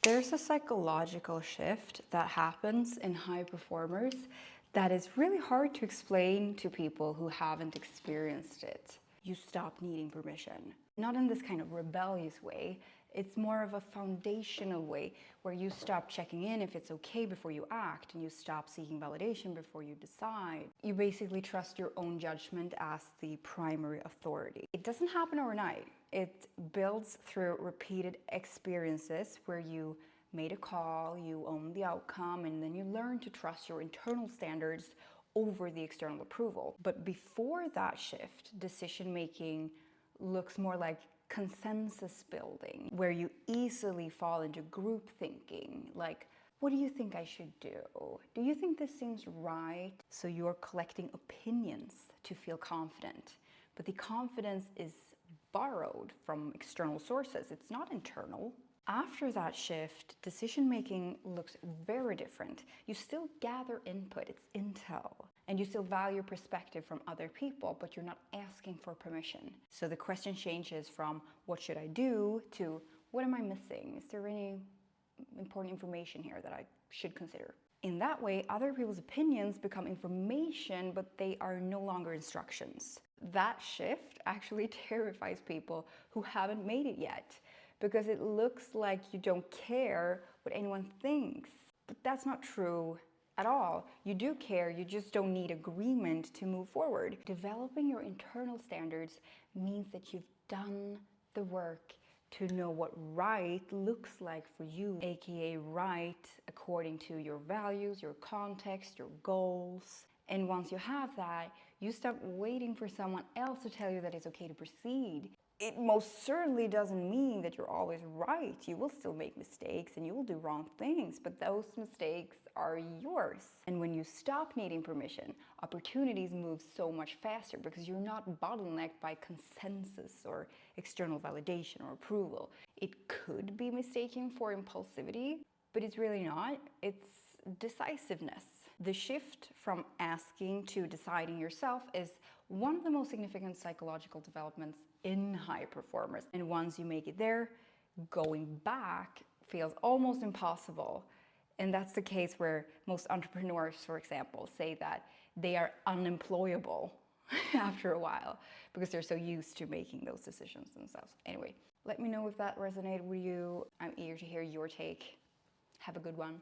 There's a psychological shift that happens in high performers that is really hard to explain to people who haven't experienced it. You stop needing permission. Not in this kind of rebellious way, it's more of a foundational way where you stop checking in if it's okay before you act, and you stop seeking validation before you decide. You basically trust your own judgment as the primary authority. It doesn't happen overnight. It builds through repeated experiences where you made a call, you own the outcome, and then you learn to trust your internal standards over the external approval. But before that shift, decision making looks more like consensus building, where you easily fall into group thinking, like, what do you think I should do? Do you think this seems right? So you're collecting opinions to feel confident, but the confidence is borrowed from external sources. It's not internal. After that shift, decision making looks very different. You still gather input, it's intel, and you still value perspective from other people, but you're not asking for permission. So the question changes from what should I do to what am I missing? Is there any important information here that I should consider? In that way, other people's opinions become information, but they are no longer instructions. That shift actually terrifies people who haven't made it yet, because it looks like you don't care what anyone thinks. But that's not true at all. You do care, you just don't need agreement to move forward. Developing your internal standards means that you've done the work to know what right looks like for you, aka right according to your values, your context, your goals. And once you have that, you stop waiting for someone else to tell you that it's okay to proceed. It most certainly doesn't mean that you're always right. You will still make mistakes and you will do wrong things, but those mistakes are yours. And when you stop needing permission, opportunities move so much faster because you're not bottlenecked by consensus or external validation or approval. It could be mistaken for impulsivity, but it's really not. It's decisiveness. The shift from asking to deciding yourself is one of the most significant psychological developments in high performers. And once you make it there, going back feels almost impossible. And that's the case where most entrepreneurs, for example, say that they are unemployable after a while because they're so used to making those decisions themselves. Anyway, let me know if that resonated with you. I'm eager to hear your take. Have a good one.